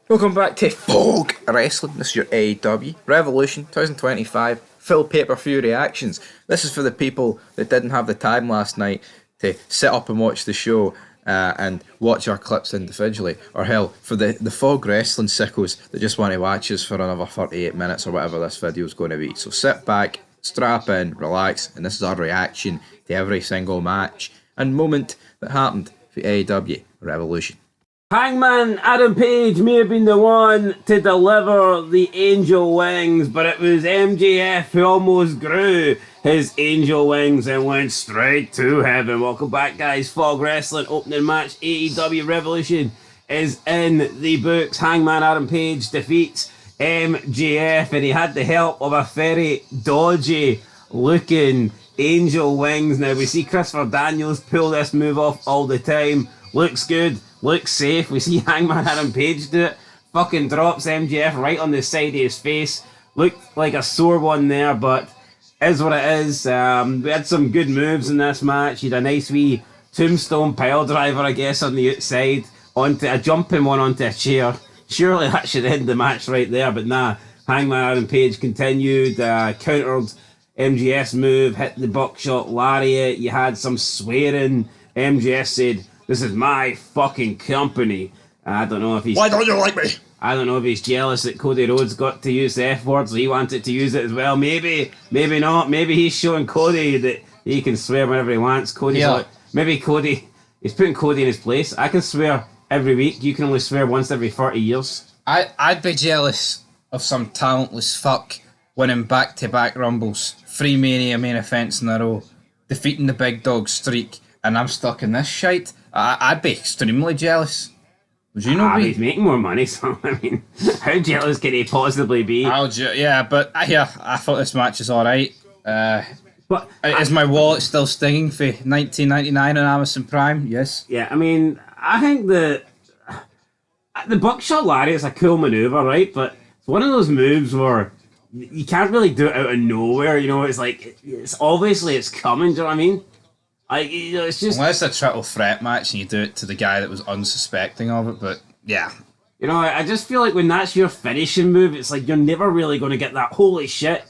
Welcome back to Folk Wrestling. This is your AEW Revolution 2025 full pay-per-view reactions. This is for the people that didn't have the time last night to sit up and watch the show and watch our clips individually. Or hell, for the Fog Wrestling sickos that just want to watch us for another 38 minutes or whatever this video is going to be. So sit back, strap in, relax, and this is our reaction to every single match and moment that happened for AEW Revolution. Hangman Adam Page may have been the one to deliver the angel wings, but it was MJF who almost grew his angel wings and went straight to heaven. Welcome back, guys. Fog Wrestling opening match. AEW Revolution is in the books. Hangman Adam Page defeats MJF, and he had the help of a very dodgy looking angel wings. Now we see Christopher Daniels pull this move off all the time. Looks good. Looks safe. We see Hangman Adam Page do it. Fucking drops MJF right on the side of his face. Looked like a sore one there, but is what it is. We had some good moves in this match. He had a nice wee tombstone pile driver, I guess, on the outside. Onto a jumping one onto a chair. Surely that should end the match right there, but nah. Hangman Adam Page continued, countered MJF's move, hit the buckshot lariat. You had some swearing. MJF said, "This is my fucking company." I don't know if he's... Why don't you like me? I don't know if he's jealous that Cody Rhodes got to use the F word, so he wanted to use it as well. Maybe not. Maybe he's showing Cody that he can swear whenever he wants. Cody's like... Maybe Cody... He's putting Cody in his place. I can swear every week. You can only swear once every 30 years. I'd be jealous of some talentless fuck winning back-to-back Rumbles, 3 Mania main events in a row, defeating the big dog streak, and I'm stuck in this shite. I'd be extremely jealous. Would you know? He's making more money, so I mean, how jealous can he possibly be? Yeah, but I thought this match is alright. But is my wallet still stinging for $19.99 on Amazon Prime? Yes. Yeah, I mean, I think the buckshot lariat is a cool maneuver, right? But it's one of those moves where you can't really do it out of nowhere. You know, it's like it's obviously it's coming. Do you know what I mean? It's just... Unless it's a triple threat match and you do it to the guy that was unsuspecting of it, but yeah. You know, I just feel like when that's your finishing move, it's like you're never really going to get that holy shit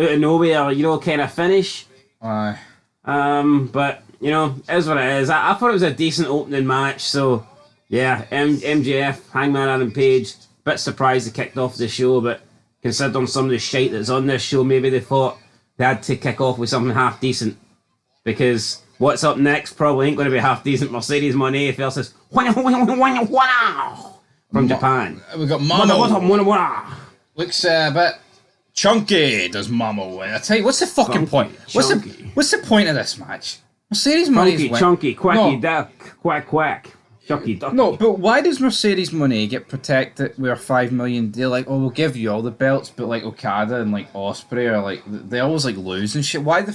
out of nowhere, you know, kind of finish. Aye. But, you know, it is what it is. I thought it was a decent opening match, so yeah, MJF, Hangman Adam Page, bit surprised they kicked off the show, but considering some of the shite that's on this show, maybe they thought they had to kick off with something half decent, because... what's up next probably ain't going to be half decent. Mercedes Moné versus from Japan. We got Momo. Looks a bit chunky, does Momo. I tell you, what's the fucking point? What's the point of this match? Mercedes Moné's chunky, quacky, duck, quack, quack. Shucky ducky. No, but why does Mercedes Moné get protected with a $5 million deal? Like, oh, we'll give you all the belts, but like Okada and like Ospreay are like they always like lose and shit. Why is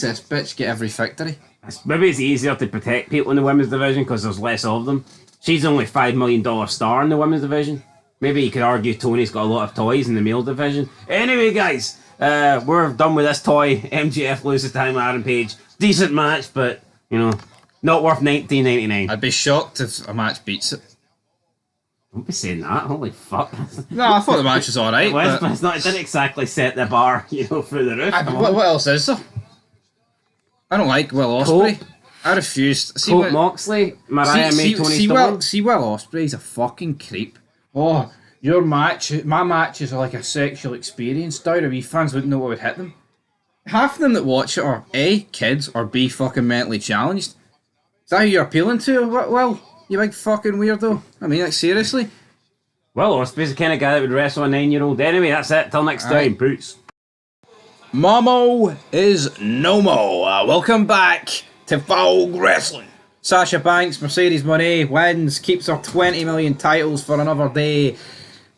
this bitch get every victory? Maybe it's easier to protect people in the women's division because there's less of them. She's only $5 million star in the women's division. Maybe you could argue Tony's got a lot of toys in the male division. Anyway, guys, we're done with this toy. MJF loses to Hangman Adam Page. Decent match, but you know, not worth $19.99. I'd be shocked if a match beats it. Don't be saying that. Holy fuck. No, I thought the match was alright. It didn't exactly set the bar, you know, through the roof. What else is there? I don't like Will Ospreay. I refused. Colt Moxley, Mariah May, Tony Storm. See, Will Ospreay's a fucking creep. Oh, my matches are like a sexual experience. WWE fans wouldn't know what would hit them. Half of them that watch it are A, kids, or B, fucking mentally challenged. Is that who you're appealing to? Well, you big fucking weirdo. I mean, like, seriously? Well, Ospreay's the kind of guy that would wrestle a 9-year-old. Anyway, that's it. Till next time. Boots. Momo is Nomo. Welcome back to Fog Wrestling. Sasha Banks, Mercedes Moné wins, keeps her 20 million titles for another day.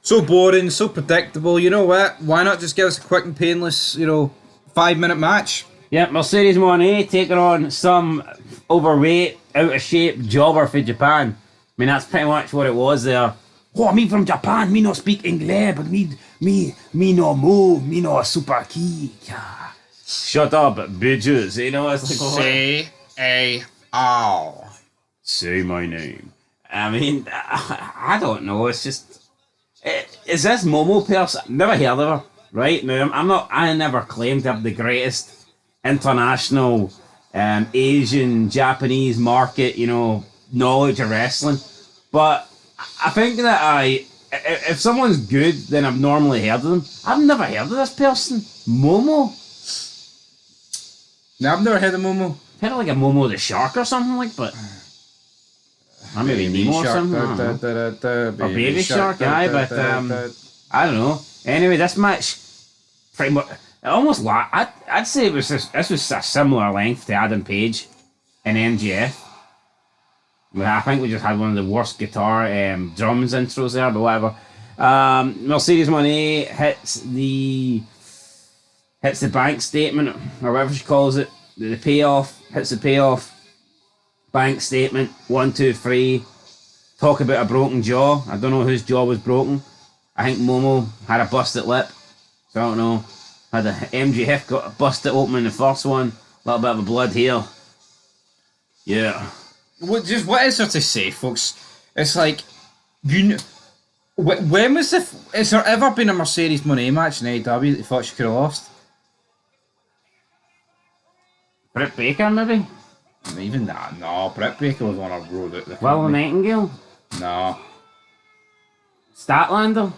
So boring, so predictable. You know what? Why not just give us a quick and painless, 5-minute match? Yeah, Mercedes Moné taking on some overweight, out of shape jobber for Japan. I mean, that's pretty much what it was there. Oh, me from Japan, me no speak English, but me no move, me no super key. Yeah. Shut up, bitches. You know, it's like... C-A-R. Say my name. I mean, I don't know, it's just... is this Momo person? Never heard of her. Right now, I'm not. I never claimed to have the greatest international, Asian, Japanese market, knowledge of wrestling. But I think that if someone's good, then I've normally heard of them. I've never heard of this person, Momo. No, I've never heard of Momo. Heard of like a Momo the Shark or something like, but. Or maybe Nemo or something. I don't know. Or Baby Shark, aye, but I don't know. Anyway, this match, pretty much, I'd say this was a similar length to Adam Page and MJF. I think we just had one of the worst guitar drums intros there, but whatever. Mercedes Moné hits the bank statement, or whatever she calls it, the payoff, hits the payoff. Bank statement, 1, 2, 3. Talk about a broken jaw. I don't know whose jaw was broken. I think Momo had a busted lip. So I don't know. Had a MJF got busted open in the first one. A little bit of a blood here. Yeah. What is there to say, folks? It's like, when was has there ever been a Mercedes Moné match in AEW that you thought she could have lost? Britt Baker, maybe? Even that, no. Britt Baker was on a road out the Willow Nightingale? No. Statlander?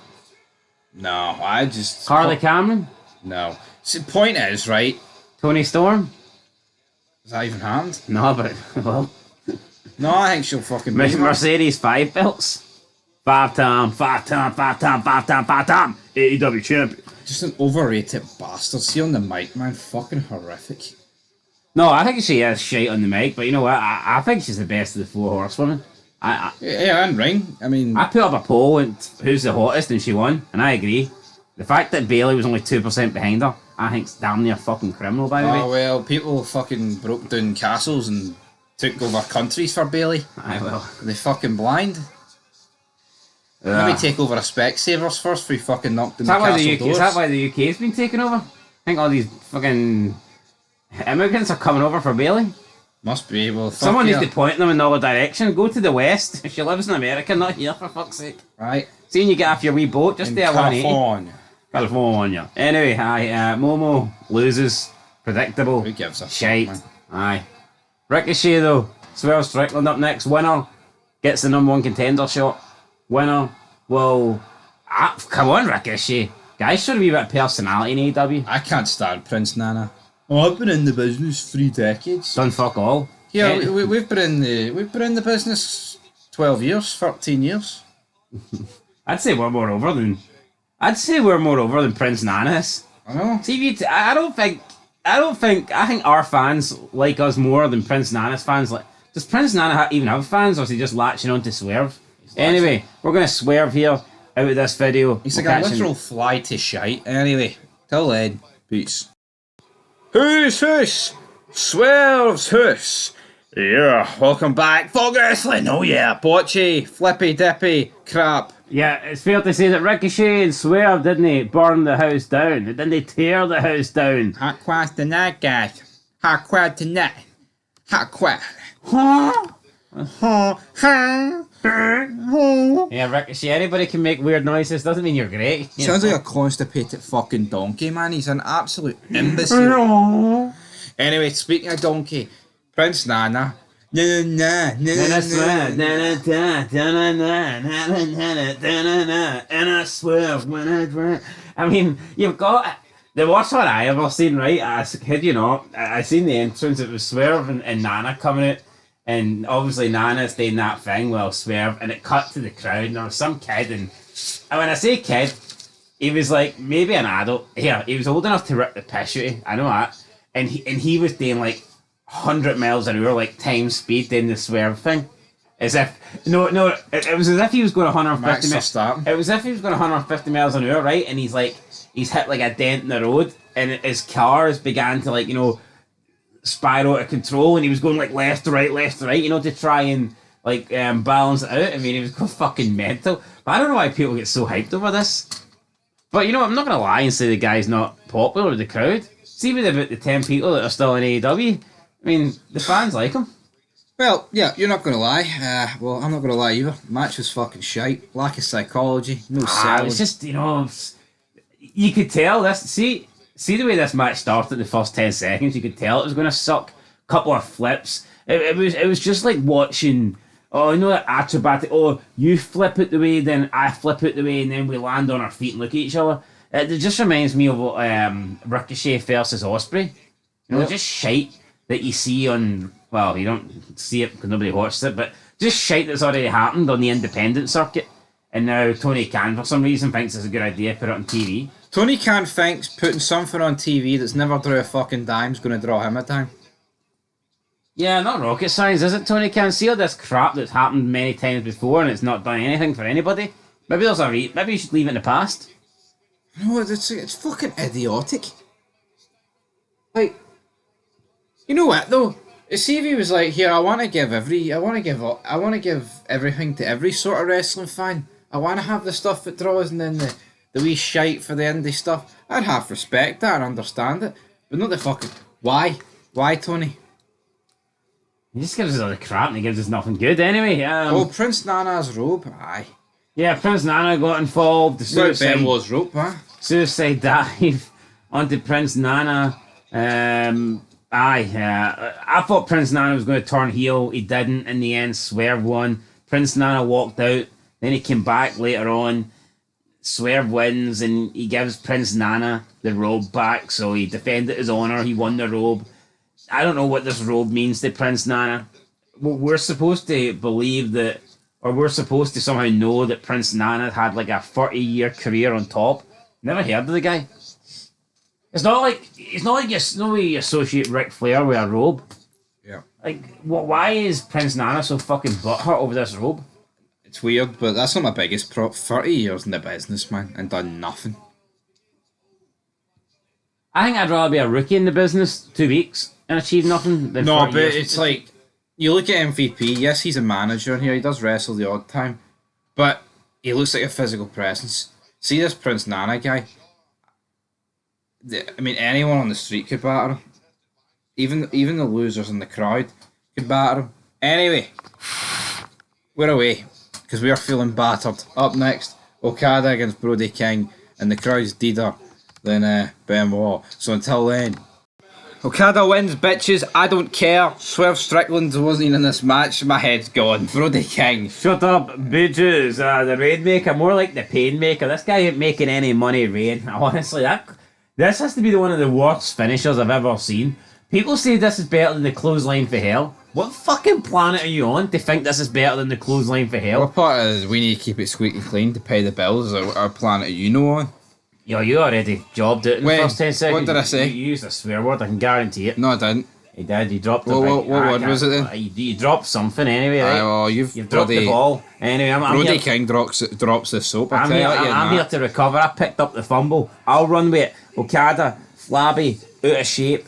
No, I just... Carly Cameron? No. See, the point is, right? Tony Storm? Is that even hand? No, but, well... No, I think she'll fucking beat her. Mercedes 5 belts? 5-time AEW champion. Just an overrated bastard. See on the mic, man. Fucking horrific. No, I think she is shite on the mic, but you know what? I think she's the best of the 4 horsewomen. Yeah, and ring. I mean... I put up a poll and who's the hottest and she won, and I agree. The fact that Bayley was only 2% behind her, I think's damn near fucking criminal, by the way. Oh, well, people fucking broke down castles and took over countries for Bayley. Aye, well. Are they fucking blind? Maybe take over a Specsavers first before you fucking knocked in the castle doors. Is that why the UK's been taken over? I think all these fucking immigrants are coming over for Bayley. Must be. Well, someone needs to point them in the other direction. Go to the west. She lives in America, not here, for fuck's sake. Right. See when you get off your wee boat, just there, California. Anyway, Momo loses. Predictable. Who gives a shite? Fuck, aye. Ricochet though. Swerve Strickland up next. Winner gets the #1 contender shot. Winner will... come on, Ricochet. Guys should have a bit of personality in AEW. I can't stand Prince Nana. Oh, I've been in the business 3 decades. Done fuck all. Yeah, we've been in the business 12 years, 13 years. I'd say we're more over than Prince Nana is. I know. See, I think our fans like us more than Prince Nana's fans. Like, does Prince Nana even have fans, or is he just latching on to Swerve? Anyway, we're gonna swerve here out of this video. He's like a literal fly to shite. Anyway, till then, peace. Who's Hoos? Swerve's Hoos. Yeah, welcome back. Fog Wrestling. Oh yeah, botchy, flippy dippy, crap. Yeah, it's fair to say that Ricochet and Swerve, didn't they, burn the house down? Didn't they tear the house down? Haqua tonight, guys. Haqua tonight. Haqua. Yeah, Ricochet, anybody can make weird noises, doesn't mean you're great. Sounds like a constipated fucking donkey, man. He's an absolute imbecile. Anyway, speaking of donkey, Prince Nana. And I swerve when I drive. I mean, you've got the worst one I ever seen, right? I kid you not. I seen the entrance. It was Swerve and Nana coming out, and obviously Nana's doing that thing while Swerve, and it cut to the crowd, and there was some kid, and when I say kid, he was like maybe an adult. Yeah, he was old enough to rip the piss out of you, I know that, and he was doing like 100 miles an hour, like times speed in the Swerve thing. As if it was as if he was going 150 miles. It was as if he was going 150 miles an hour, right? And he's hit like a dent in the road, and his cars began to spiral out of control, and he was going like left to right, to try and balance it out. I mean, he was going fucking mental. But I don't know why people get so hyped over this. But I'm not gonna lie and say the guy's not popular with the crowd. See with about the 10 people that are still in AEW. I mean, the fans like him. Well, yeah, you're not going to lie. Well, I'm not going to lie either. Match was fucking shite. Lack of psychology. No It selling. was just, you could tell this. See the way this match started. The first 10 seconds, you could tell it was going to suck. Couple of flips. It was just like watching. Oh, that acrobatic. Oh, you flip it the way, then I flip it the way, and then we land on our feet and look at each other. It just reminds me of Ricochet versus Osprey. Yep. Just shite that you see on. Well, you don't see it because nobody watched it, but just shite that's already happened on the independent circuit. And now Tony Khan, for some reason, thinks it's a good idea to put it on TV. Tony Khan thinks putting something on TV that's never drew a fucking dime's going to draw him a dime. Yeah, not rocket science, is it, Tony Khan? See all this crap that's happened many times before and it's not done anything for anybody? Maybe there's maybe you should leave it in the past. No, it's fucking idiotic. Like, you know what though? See if he was like, here, I want to give everything to every sort of wrestling fan. I want to have the stuff that draws and then the wee shite for the indie stuff. I'd half respect that and understand it, but not the fucking why Tony? He just gives us all the crap and he gives us nothing good anyway. Prince Nana's robe, aye. Yeah, Prince Nana got involved. The suicide, Benoit's rope, huh? suicide dive onto Prince Nana. I thought Prince Nana was going to turn heel. He didn't. In the end, Swerve won. Prince Nana walked out. Then he came back later on. Swerve wins and he gives Prince Nana the robe back. So he defended his honor. He won the robe. I don't know what this robe means to Prince Nana. We're supposed to believe that, or we're supposed to somehow know that Prince Nana had like a 30-year career on top. Never heard of the guy. It's not like you associate Ric Flair with a robe. Yeah. Like, why is Prince Nana so fucking butthurt over this robe? It's weird, but that's not my biggest prop. 30 years in the business, man, and done nothing. I think I'd rather be a rookie in the business 2 weeks and achieve nothing than No, 30 but years. it's like, you look at MVP, yes, he's a manager here, he does wrestle the odd time, but he looks like a physical presence. See this Prince Nana guy? I mean, anyone on the street could batter him. Even the losers in the crowd could batter him. Anyway, we're away, because we are feeling battered. Up next, Okada against Brody King, and the crowd's deeder than Benoit. So until then, Okada wins, bitches. I don't care. Swerve Strickland wasn't even in this match. My head's gone. Brody King. Shut up, bitches. The Rainmaker, more like the Painmaker. This guy ain't making any money, Rain. Honestly, this has to be one of the worst finishers I've ever seen. People say this is better than the Clothesline for Hell. What fucking planet are you on to think this is better than the Clothesline for Hell? What part is we need to keep it squeaky clean to pay the bills? Our planet you know on? Yo, you already jobbed it in the first 10 seconds. What did I say? You used a swear word, I can guarantee it. No, I didn't. He did, you dropped the What word was it then? You dropped something anyway, right? Oh, you've dropped the ball. Anyway, I'm Brody here. King drops the soap. I'm here to recover. I picked up the fumble. I'll run with it. Okada, flabby, out of shape.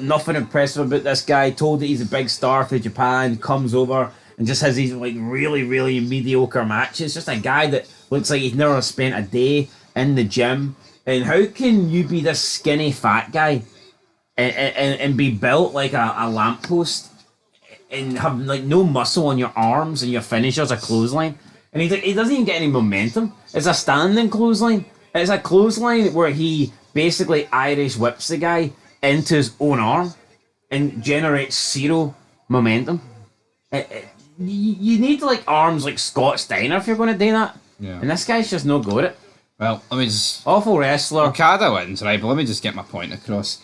Nothing impressive about this guy. Told that he's a big star for Japan. Comes over and just has these like really, really mediocre matches. Just a guy that looks like he's never spent a day in the gym. And how can you be this skinny fat guy and be built like a lamppost and have like no muscle on your arms and your finisher's a clothesline? And he doesn't even get any momentum. It's a standing clothesline. It's a clothesline where he basically Irish whips the guy into his own arm and generates zero momentum. You need like arms like Scott Steiner if you're going to do that. Yeah. And this guy's just no good at it. Well, let me just... Awful wrestler. Okada wins, right? But let me just get my point across.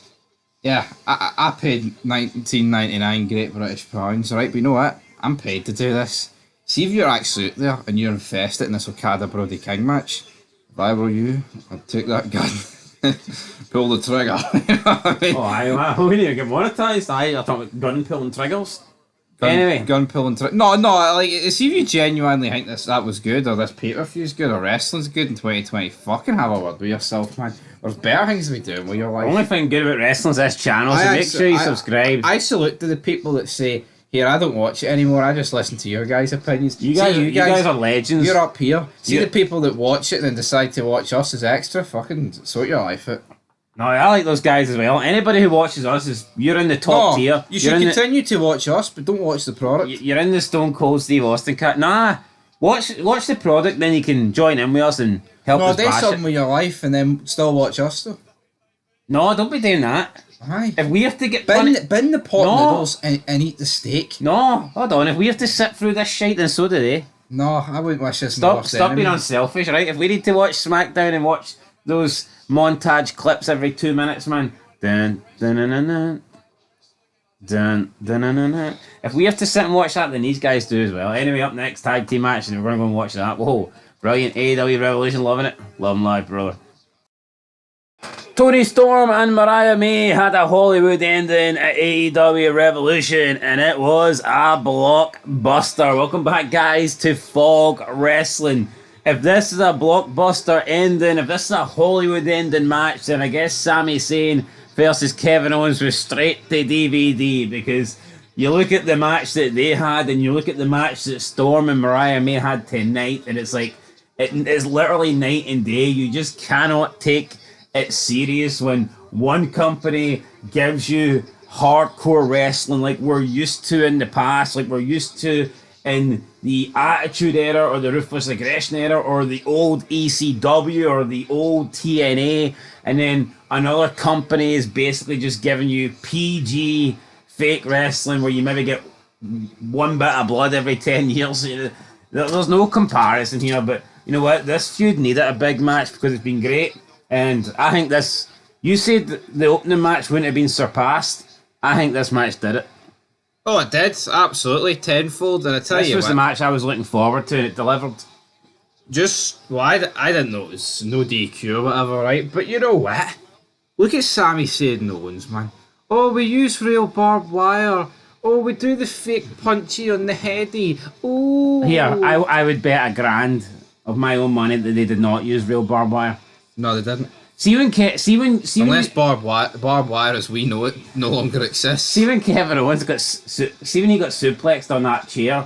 Yeah, I paid $19.99 Great British Pounds, right? But you know what? I'm paid to do this. See if you're actually out there and you're invested in this Okada Brody King match. If I were you, I'd take that gun. Pull the trigger. You know what I mean? Oh, we need to get monetized. I thought about gun pulling triggers. Anyway. Gun pulling trigger. No, like, see if you genuinely think that was good, or this pay-per-view's good, or wrestling's good in 2020. Fucking have a word with yourself, man. There's better things to be doing with your life. The only thing good about wrestling is this channel, so make sure you subscribe. I salute to the people that say, here, I don't watch it anymore, I just listen to your guys' opinions. You guys are legends. You're up here. See the people that watch it and then decide to watch us as extra, fucking sort your life out. No, I like those guys as well. Anybody who watches us you're in the top tier. You should You're in continue to watch us, but don't watch the product. You're in the Stone Cold Steve Austin cut. Nah, watch the product, then you can join in with us and help No, us do bash something it. with your life and then still watch us though. No, don't be doing that. Aye. If we have to get Bin the pot No. noodles and eat the steak. No, hold on. If we have to sit through this shite, then so do they. No, I wouldn't wish this. my worst Stop being enemy. unselfish, right? If we need to watch SmackDown and watch those montage clips every 2 minutes, man. Dun dun dun dun dun. Dun, dun, dun, dun, dun. If we have to sit and watch that, then these guys do as well. Anyway, up next, tag team match, and we're going to go and watch that. Whoa, brilliant. AEW Revolution, loving it. Love 'em live, brother. Tony Storm and Mariah May had a Hollywood ending at AEW Revolution, and it was a blockbuster. Welcome back, guys, to Fog Wrestling. If this is a blockbuster ending, if this is a Hollywood ending match, then I guess Sami Zayn versus Kevin Owens was straight to DVD, because you look at the match that they had and you look at the match that Storm and Mariah May had tonight, and it's like, it is literally night and day. You just cannot take it serious when one company gives you hardcore wrestling like we're used to in the past, like we're used to in the Attitude Era or the Ruthless Aggression Era or the old ECW or the old TNA, and then another company is basically just giving you PG fake wrestling where you maybe get one bit of blood every 10 years. There's no comparison here, but you know what? This feud needed a big match because it's been great. And I think this, you said the opening match wouldn't have been surpassed. I think this match did it. Oh, it did, absolutely, tenfold. And I tell This you was what, the match I was looking forward to, and it delivered. I didn't know it was no DQ or whatever, right? But you know what? Look at Sami Zayn and Owens, man. Oh, we use real barbed wire. Oh, we do the fake punchy on the heady. Oh, Here, I would bet $1,000 of my own money that they did not use real barbed wire. No, they didn't. Unless barbed wire as we know it no longer exists. See when Kevin Owens see when he got suplexed on that chair,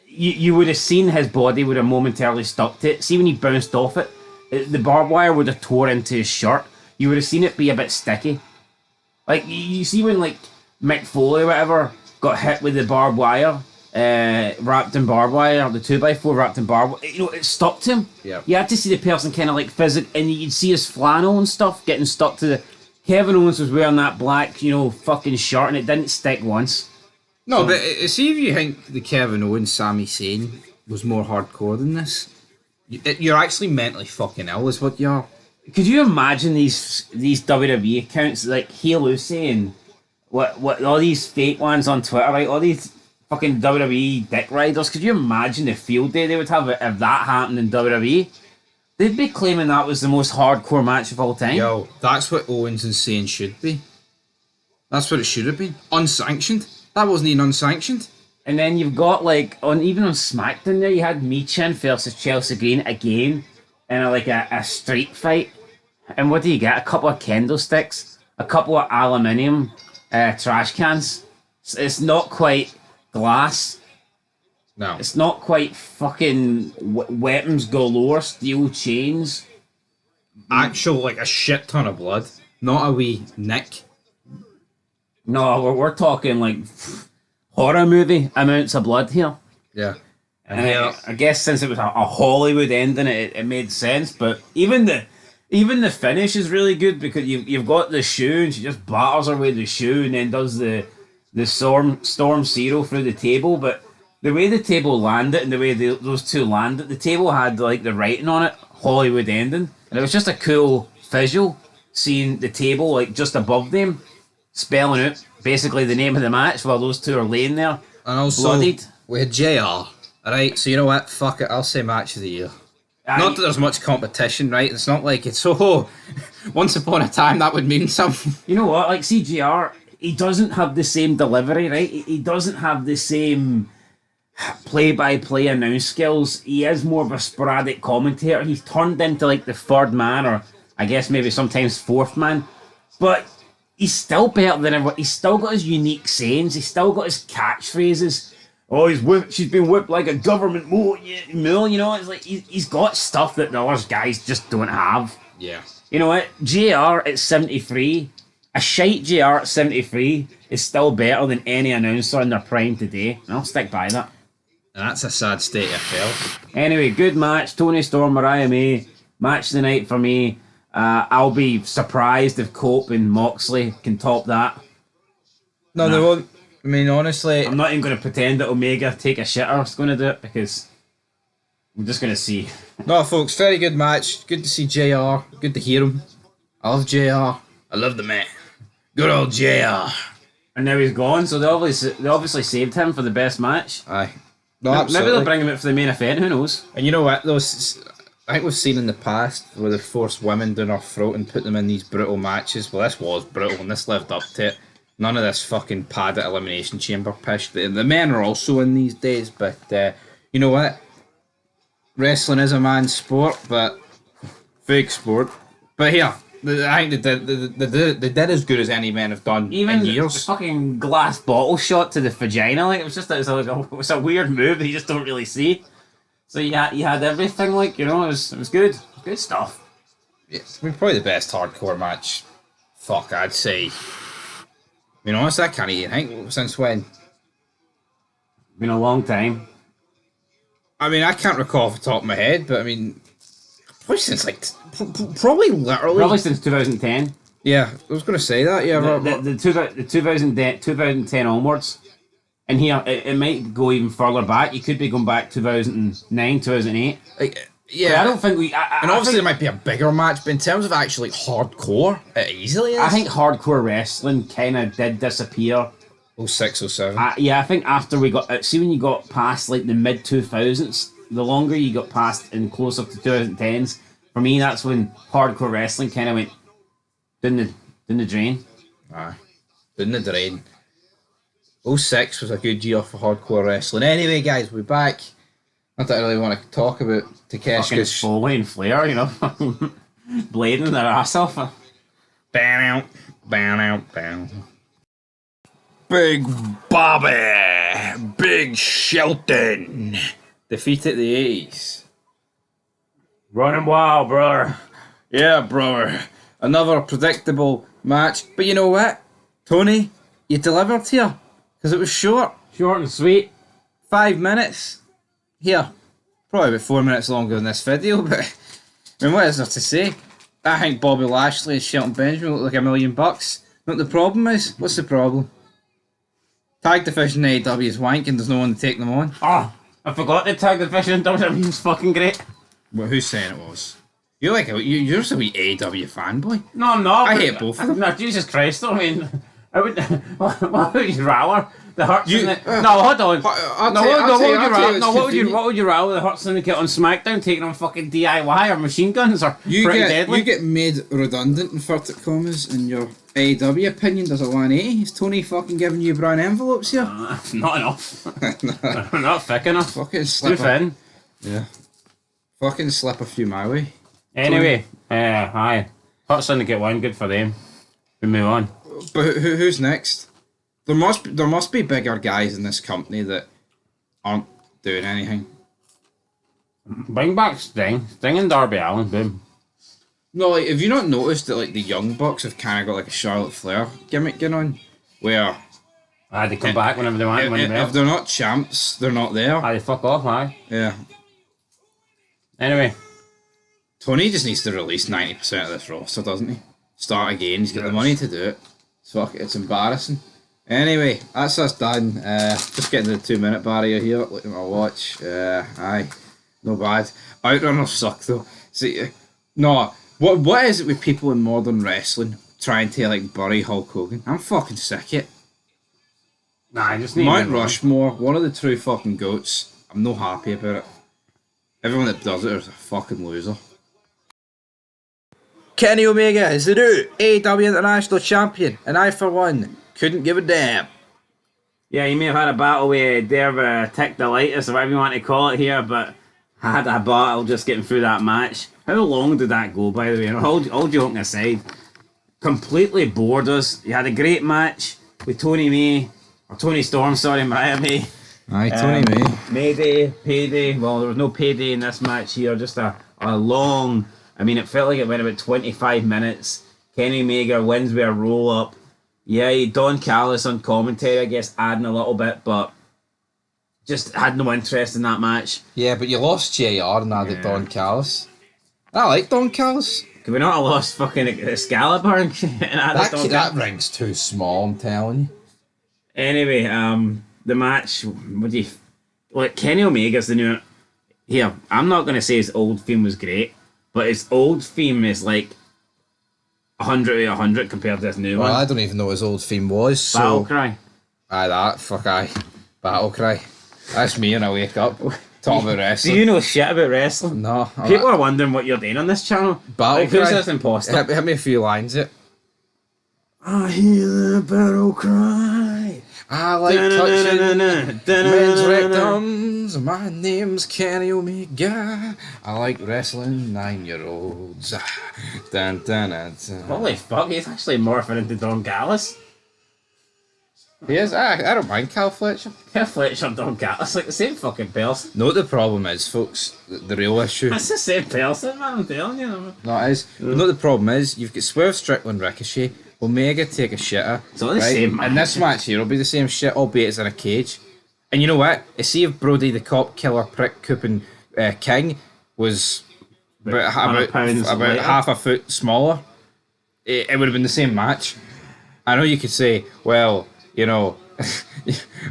you would have seen his body would have momentarily stuck to it. See when he bounced off it, the barbed wire would have tore into his shirt. You would have seen it be a bit sticky. Like you see when like Mick Foley or whatever got hit with the barbed wire, wrapped in barbed wire, the 2x4 wrapped in barbed wire, it stuck to him. Yeah. You had to see the person kind of like and you'd see his flannel and stuff getting stuck to the. Kevin Owens was wearing that black, fucking shirt, and it didn't stick once. No, but see if you think the Kevin Owens Sami Zayn was more hardcore than this, you're actually mentally fucking ill, is what you are. Could you imagine these WWE accounts like Heel Lucy and what all these fake ones on Twitter, right? All these fucking WWE dick riders. Could you imagine the field day they would have if that happened in WWE? They'd be claiming that was the most hardcore match of all time. Yo, that's what Owens and Zayn should be. That's what it should have been. Unsanctioned. That wasn't even unsanctioned. And then you've got even on SmackDown there, you had Michin versus Chelsea Green again in a street fight. And what do you get? A couple of kendo sticks, a couple of aluminium trash cans. It's not quite glass. No. It's not quite fucking weapons galore, steel chains. Actual, a shit ton of blood. Not a wee nick. No, we're talking horror movie amounts of blood here. Yeah. And I guess since it was a Hollywood ending, it made sense. But even the finish is really good because you've got the shoe and she just batters her with the shoe and then does the Storm Zero through the table. But the way the table landed and the way those two landed, the table had the writing on it, Hollywood ending, and it was just a cool visual seeing the table just above them, spelling out basically the name of the match while those two are laying there, And also, bloodied. we had JR. Alright, so you know what? Fuck it, I'll say match of the year. Not that there's much competition, right? It's not like it's, once upon a time that would mean something. You know what? Like CGR, he doesn't have the same delivery, right? He doesn't have the same play-by-play announce skills. He is more of a sporadic commentator. He's turned into the third man, or I guess maybe sometimes fourth man. But he's still better than everyone. He's still got his unique sayings. He's still got his catchphrases. Oh, she's been whipped like a government mule, It's he's got stuff that the other guys just don't have. Yeah. You know what? JR at 73, a shite JR at 73 is still better than any announcer in their prime today. And I'll stick by that. That's a sad state of affairs. Anyway, good match. Tony Storm, Mariah May. Match of the night for me. I'll be surprised if Cope and Moxley can top that. No, they won't. I mean, honestly, I'm not even going to pretend that Omega take a shitter is going to do it because I'm just going to see. no, folks, very good match. Good to see JR. Good to hear him. I love JR. I love the man. Good old JR. And now he's gone, so they obviously saved him for the best match. Aye. No, Maybe absolutely. they'll bring him out for the main event, who knows? And you know what? Those, I think we've seen in the past where they force women down our throat and put them in these brutal matches. Well, this was brutal and this lived up to it. None of this fucking padded elimination chamber pish. The men are also in these days, but you know what? Wrestling is a man's sport, but fake sport. But here, I think they did as good as any men have done Even in the years. fucking glass bottle shot to the vagina, like it was a weird move that you just don't really see. So you had everything, like, you know, it was good. Good stuff. It's probably the best hardcore match. Fuck, I'd say. I mean, honestly, I can't even think since when. Been a long time. I mean, I can't recall off the top of my head, but I mean, probably since like, probably literally. Probably since 2010. Yeah, I was going to say that, yeah. The 2010 onwards. And here, it might go even further back. You could be going back 2009, 2008. Yeah. I don't think we... And obviously there might be a bigger match, but in terms of actually hardcore, it easily is. I think hardcore wrestling kind of did disappear. 06, 07. Yeah, I think after we got... See, when you got past, like, the mid-2000s, the longer you got past and closer to 2010s, for me, that's when hardcore wrestling kind of went down the drain. Aye. Down the drain. 06 was a good year for hardcore wrestling. Anyway, guys, we're back. I don't really want to talk about Fucking Takeshita's... Foley and Flair, you know, blading their ass off. Bow, bow, bow. Big Bobby, Big Shelton defeated the 80s. Running wild, brother. Yeah, brother. Another predictable match. But you know what? Tony, you delivered here. Because it was short. Short and sweet. 5 minutes. Here. Probably about 4 minutes longer than this video, but I mean, what is there to say? I think Bobby Lashley and Shelton Benjamin look like $1 million. What the problem is? What's the problem? Tag division in AEW is wank and there's no one to take them on. Oh, I forgot the tag division in WWE was fucking great. Well, who's saying it was? You're like you're just a wee AEW fanboy. No, I'm not. I hate both of them. No, Jesus Christ, though, I mean, I would. What would you rather? The Hurt You- Syndicate. No, hold on. I'll tell you, What would you rather? The Hurt Syndicate on SmackDown taking on fucking DIY or machine guns or You Pretty get Deadly? you get made redundant in inverted commas in your AEW opinion. There's a 180. Is Tony fucking giving you brown envelopes here? Not enough. Not thick enough. Fucking Too slip. thin. Yeah. Fucking slip a few my way. Anyway, hi. Hurt Syndicate won. Good for them. We move on. But who's next? There must be bigger guys in this company that aren't doing anything. Bring back Sting. Sting and Darby Allin. Boom. No, like, have you not noticed that like the Young Bucks have kind of got like a Charlotte Flair gimmick going on, where They come back whenever they want. if they're not champs, they're not there. They fuck off, aye. Yeah. Anyway, Tony just needs to release 90% of this roster, doesn't he? Start again. He's got the money to do it. Fuck, it's embarrassing. Anyway, that's us done. Just getting to the 2 minute barrier here. Looking at my watch. Aye, no bad. Outrunners suck though. See, no. What is it with people in modern wrestling trying to like bury Hulk Hogan? I'm fucking sick of it. nah, I just need Mount Rushmore, one of the true fucking goats. I'm no happy about it. Everyone that does it is a fucking loser. Kenny Omega is the new AEW International Champion, and I, for one, couldn't give a damn. Yeah, you may have had a battle with diverticulitis or whatever you want to call it here, but I had a battle just getting through that match. How long did that go, by the way? All joking aside, completely bored us. You had a great match with Tony Storm, sorry, Mariah May. Aye, Tony May. Mayday, payday. Well, there was no payday in this match here, just a long I mean, it felt like it went about 25 minutes. Kenny Omega wins with a roll up. Yeah, Don Callis on commentary, I guess, adding a little bit, but just had no interest in that match. Yeah, but you lost JR and added Don Callis. I like Don Callis. Could we not have lost fucking Excalibur and added Don That ring's too small, I'm telling you. Anyway, the match, what do you... Like, Kenny Omega's the new... Here, I'm not going to say his old theme was great, but his old theme is like 100 out of 100 compared to this new one. Well, I don't even know what his old theme was, so... Battle Cry. Aye. Battle Cry. That's me when I wake up. Talking about wrestling. Do you know shit about wrestling? No. People are wondering what you're doing on this channel. Battle Cry? Who's this imposter? Hit me a few lines, it. I hear the battle cry. I like touching men's rectums. My name's Kenny Omega. I like wrestling 9-year-olds. Dun, dun, dun, dun. Holy fuck, he's actually morphing into Don Callis. He is. I don't mind Cal Fletcher. Cal Fletcher and Don Callis, like the same fucking person. No, the problem is, folks, the real issue. That's the same person, man, I'm telling you. No, it is. No, the problem is, you've got Swerve Strickland, Ricochet, Omega take a shitter. It's all the same match. And this match here will be the same shit, albeit it's in a cage. And you know what? I see if Brody the cop killer prick Coopin King was about half a foot smaller, it would have been the same match. I know you could say, well, you know,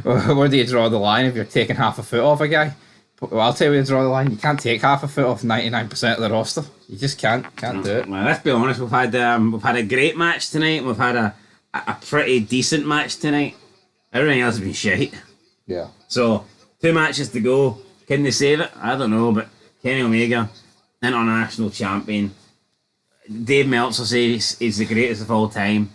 where do you draw the line if you're taking half a foot off a guy? Well, I'll tell you where you draw the line. You can't take half a foot off 99% of the roster. You just can't do it. Well, let's be honest. We've had a great match tonight. We've had a pretty decent match tonight. Everything else has been shite. Yeah. So 2 matches to go. Can they save it? I don't know. But Kenny Omega, international champion. Dave Meltzer says he's the greatest of all time.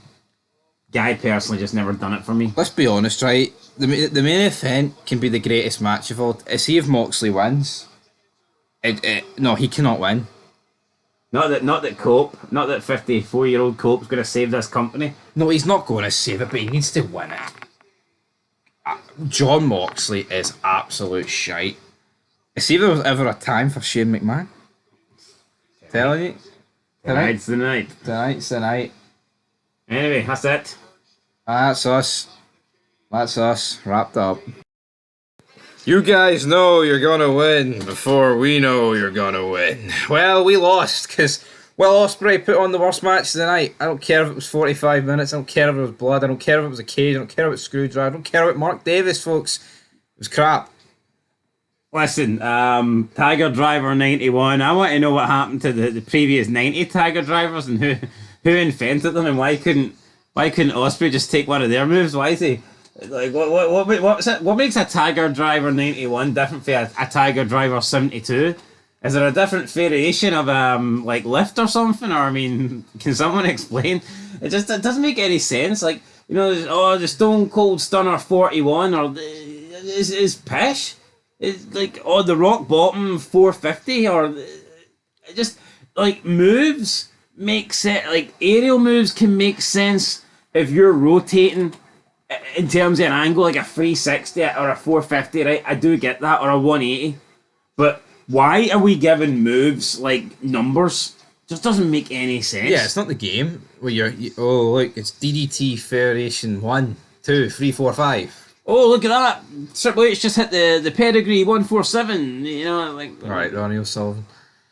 Guy personally just never done it for me. Let's be honest, right? The main event can be the greatest match of all. See if Moxley wins. No, he cannot win. Not that 54-year-old Cope's going to save this company. No, he's not going to save it, but he needs to win it. John Moxley is absolute shite. See if there was ever a time for Shane McMahon. Telling you. Tonight's the night. Tonight's the night. Anyway, that's it. That's us. That's us. Wrapped up. You guys know you're gonna win before we know you're gonna win. Well, we lost because Will Ospreay put on the worst match of the night. I don't care if it was 45 minutes. I don't care if it was blood. I don't care if it was a cage. I don't care if it was Screwdriver. I don't care about Mark Davis, folks. It was crap. Listen, Tiger Driver 91. I want to know what happened to the previous 90 Tiger Drivers and who invented them and why couldn't Ospreay just take one of their moves? Why is he like what makes a Tiger Driver 91 different from a Tiger Driver 72? Is there a different variation of like lift or something? Or I mean, can someone explain? It doesn't make any sense. Like, you know, the Stone Cold Stunner 41 or is Pish. It's like, the Rock Bottom 450 or just like moves make sense. Like aerial moves can make sense if you're rotating in terms of an angle, like a 360 or a 450, right? I do get that, or a 180. But why are we giving moves like numbers? Just doesn't make any sense. Yeah, it's not the game where look, it's DDT variation 1, 2, 3, 4, 5. Oh, look at that! Triple H just hit the pedigree 147. You know, like Right, Ronnie O'Sullivan.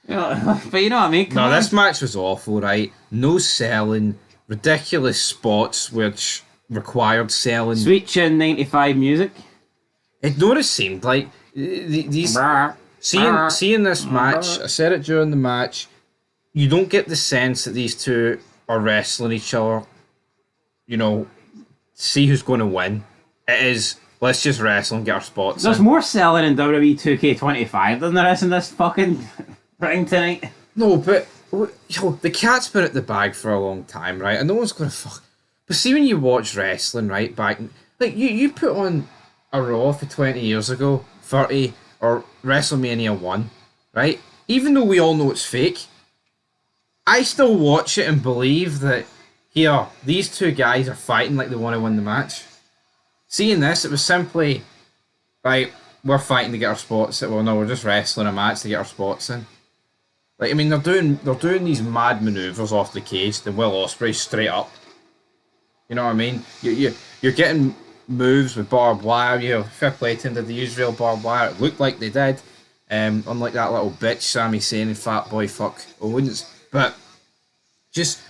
You know, but you know what I mean. No, this match was awful. Right, no selling, ridiculous spots which required selling. Sweet Chin 95 music. It not it seemed like these seeing this match. I said it during the match. You don't get the sense that these two are wrestling each other. You know, see who's going to win. It is, let's just wrestle and get our spots. There's more selling in WWE 2K25 than there is in this fucking ring tonight. No, but the cat's been at the bag for a long time, right? And no one's going to fuck. But see, when you watch wrestling, right, back, like you put on a Raw for 20 years ago, 30, or WrestleMania 1, right? Even though we all know it's fake, I still watch it and believe that here, these two guys are fighting like they want to win the match. Seeing this, it was simply, right, we're fighting to get our spots in. Well, no, we're just wrestling a match to get our spots in. Like, I mean, they're doing these mad maneuvers off the cage. The Will Ospreay straight up. You know what I mean? You're getting moves with barbed wire. You have fair play to them. Did they use real barbed wire? It looked like they did. Unlike that little bitch Sami Zayn and Fat Boy fuck Owens, but just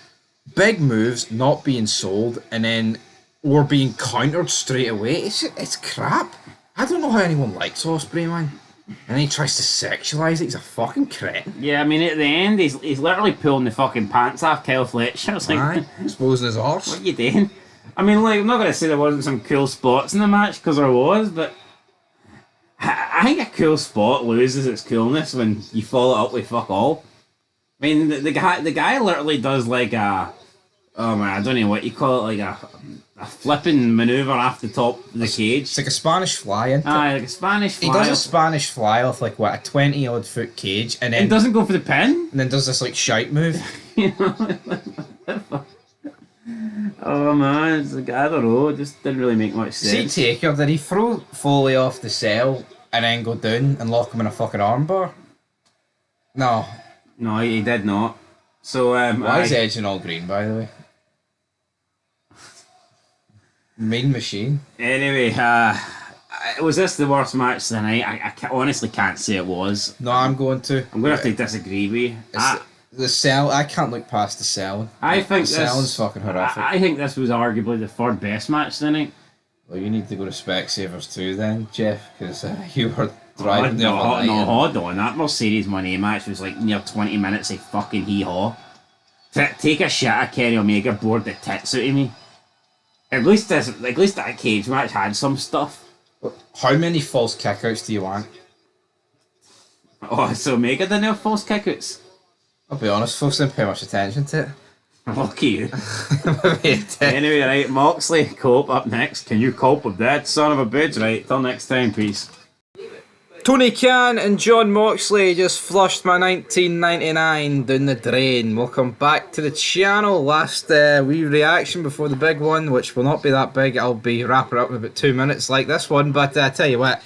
big moves not being sold and then or being countered straight away. It's crap. I don't know how anyone likes Ospreay, man. And he tries to sexualize it. He's a fucking cretin. Yeah, I mean, at the end, he's literally pulling the fucking pants off Kyle Fletcher. It's like, Aye, exposing his arse. what are you doing? I mean, like, I'm not going to say there wasn't some cool spots in the match, because there was, but I think a cool spot loses its coolness when you follow it up with fuck all. I mean, the guy literally does like a, oh man, I don't know what you call it, like a flipping maneuver off the top of the cage. It's like a Spanish fly, isn't it? Aye, like a Spanish fly. He does a Spanish fly off like what, a 20-odd foot cage, and then and doesn't go for the pin. and then does this like shite move. You know? Oh man, it's like, I don't know, it just didn't really make much See sense. Taker, did he throw Foley off the cell and then go down and lock him in a fucking armbar? No. No, he did not. So, Why is Edge in all green, by the way? Mean machine. Anyway, was this the worst match of the night? I honestly can't say it was. No, I'm going to. I'm going to have to disagree with you. It's the cell, I can't look past the selling. I think the selling's fucking horrific. I think this was arguably the third best match of the night. Well, you need to go to Specsavers too then, Jeff, because you were driving the no, other night. no, hold on. That Mercedes Money match was like near 20 minutes of fucking hee-haw. Take a shot at Kenny Omega, bored the tits out of me. At least that cage match had some stuff. How many false kickouts do you want? Oh, so Omega didn't have false kickouts? I'll be honest, folks didn't pay much attention to it. Lucky you. Maybe it did. Anyway, right, Moxley, cope up next. Can you cope with that, son of a bitch? Right, till next time, peace. Tony Khan and John Moxley just flushed my 1999 down the drain. Welcome back to the channel. Last wee reaction before the big one, which will not be that big. I'll be wrapping up in about 2 minutes like this one. But I tell you what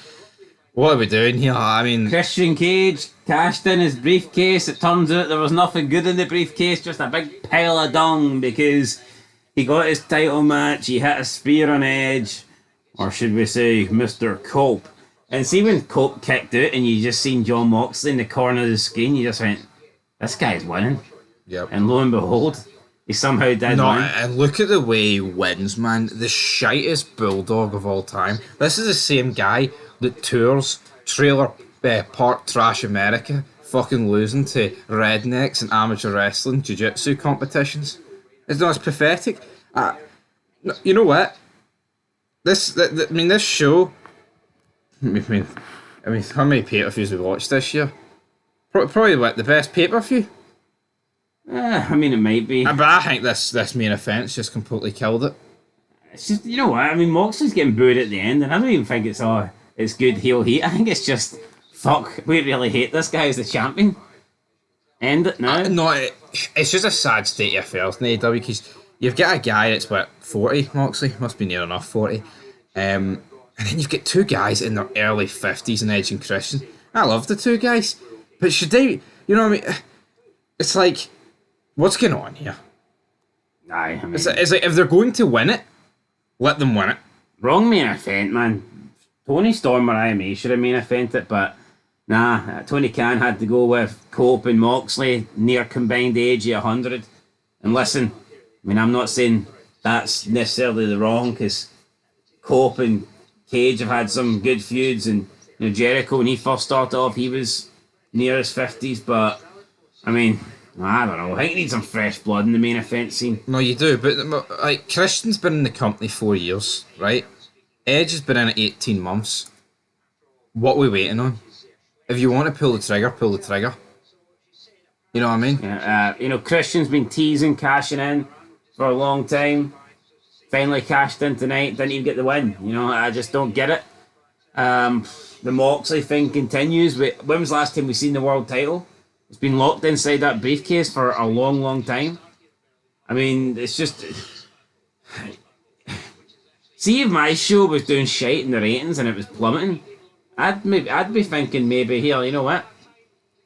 are we doing here? I mean, Christian Cage cashed in his briefcase. It turns out there was nothing good in the briefcase, just a big pile of dung because he got his title match, he hit a spear on Edge, or should we say Mr. Cope. And see when Cope kicked out and you just seen John Moxley in the corner of the screen, you just went, this guy's winning. yep. And lo and behold, he somehow did No, win. and look at the way he wins, man. The shitest bulldog of all time. This is the same guy that tours Trailer Park Trash America, fucking losing to rednecks and amateur wrestling jiu-jitsu competitions. It's pathetic. You know what? This show. I mean, how many pay-per-views we watched this year? Probably the best pay-per-view. I mean, it might be. But I think this main event's just completely killed it. It's just, you know what? I mean, Moxley's getting booed at the end, and I don't even think it's good heel heat. I think it's just, fuck, we really hate this guy as the champion. End it now. It's just a sad state of affairs in AEW because you've got a guy that's 40, Moxley, must be near enough 40, and then you've got two guys in their early 50s in Edge and Christian. I love the two guys, but should they, you know what I mean? It's like, what's going on here? Aye, I mean, It's like if they're going to win it, let them win it. wrong main event, man. Tony Storm or IMA should have main evented, but nah, Tony Khan had to go with Cope and Moxley, near combined age of 100. And listen, I mean, I'm not saying that's necessarily the wrong, because Cope and Cage have had some good feuds, and you know, Jericho, when he first started off, he was near his 50s, but I mean, I don't know. I think you need some fresh blood in the main event scene. No, you do, but like Christian's been in the company 4 years, right? Edge has been in it 18 months. What are we waiting on? If you want to pull the trigger, pull the trigger. You know what I mean? Yeah, you know, Christian's been teasing cashing in for a long time. Finally cashed in tonight, didn't even get the win. You know, I just don't get it. The Moxley thing continues. When was the last time we seen the world title? It's been locked inside that briefcase for a long, long time. I mean, it's just... See, if my show was doing shite in the ratings and it was plummeting, I'd be thinking maybe, here, you know what?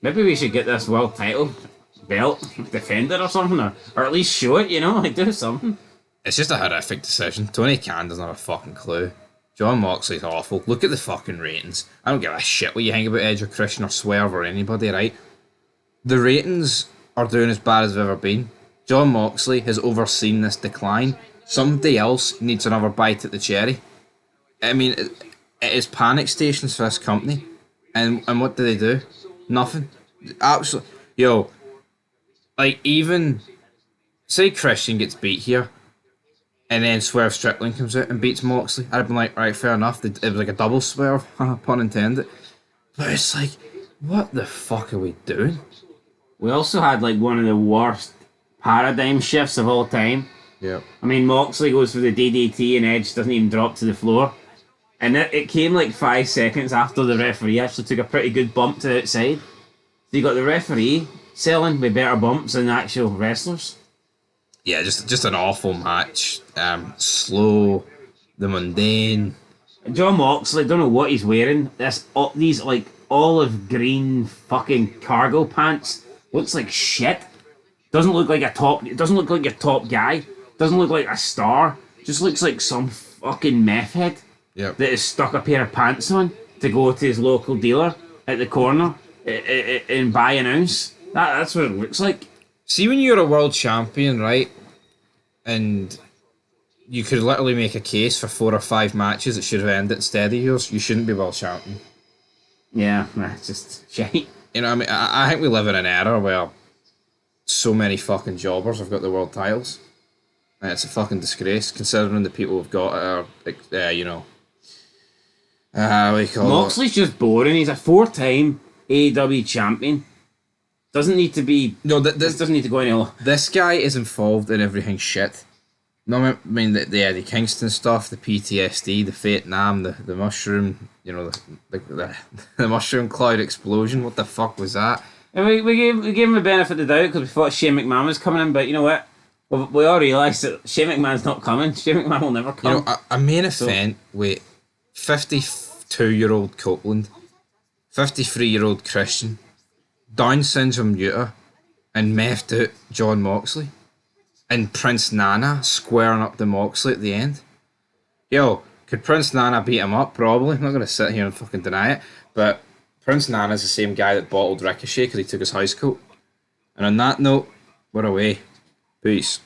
Maybe we should get this world title belt defended or something, or at least show it, like do something. It's just a horrific decision. Tony Khan doesn't have a fucking clue. John Moxley's awful. Look at the fucking ratings. I don't give a shit what you think about Edge or Christian or Swerve or anybody, right? The ratings are doing as bad as they've ever been. John Moxley has overseen this decline. Somebody else needs another bite at the cherry. I mean, it is panic stations for this company. And what do? Nothing. Absolutely. Yo, like, even say Christian gets beat here, and then Swerve Strickland comes out and beats Moxley. I'd have been like, right, fair enough. It was like a double swerve, pun intended. But it's like, what the fuck are we doing? We also had like one of the worst paradigm shifts of all time. Yeah. I mean, Moxley goes for the DDT and Edge doesn't even drop to the floor. And it came like 5 seconds after the referee actually took a pretty good bump to the outside. So you got the referee selling with better bumps than the actual wrestlers. Yeah, just an awful match. Slow, the mundane. John Moxley, don't know what he's wearing. These like olive green fucking cargo pants. Looks like shit. Doesn't look like it doesn't look like a top guy. Doesn't look like a star. Just looks like some fucking meth head. Yep. That has stuck a pair of pants on to go to his local dealer at the corner and buy an ounce. That's what it looks like. See, when you're a world champion, right, and you could literally make a case for 4 or 5 matches that should have ended instead of yours, you shouldn't be world champion. Yeah, it's just shite. You know what I mean? I think we live in an era where so many fucking jobbers have got the world titles. And it's a fucking disgrace, considering the people we've got are, what do you call Moxley's just boring. He's a 4-time AEW champion. Doesn't need to be. No, this doesn't need to go any lower. This guy is involved in everything shit. No, I mean the Eddie Kingston stuff, the PTSD, the Fate Nam, the mushroom, the mushroom cloud explosion. What the fuck was that? And we gave him the benefit of the doubt because we thought Shane McMahon was coming in, but you know what? We all realised that Shane McMahon's not coming. Shane McMahon will never come. A main event with 52-year-old Copeland, 53-year-old Christian, Down syndrome Utah, and methed out John Moxley, and Prince Nana squaring up to Moxley at the end. Yo, could Prince Nana beat him up? Probably. I'm not going to sit here and fucking deny it, but Prince Nana's the same guy that bottled Ricochet because he took his house coat. And on that note, we're away. Peace.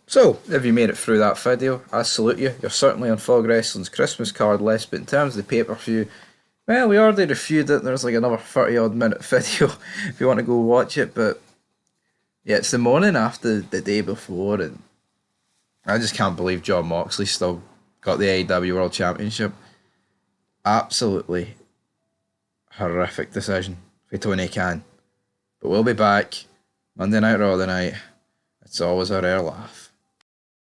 So, if you made it through that video, I salute you. You're certainly on Fog Wrestling's Christmas card list, but in terms of the pay-per-view, well, we already reviewed it. There's like another 30-odd minute video if you want to go watch it, but yeah, it's the morning after the day before, and I just can't believe John Moxley still got the AEW World Championship. Absolutely horrific decision for Tony Khan. But we'll be back Monday Night Raw tonight. It's always a rare laugh.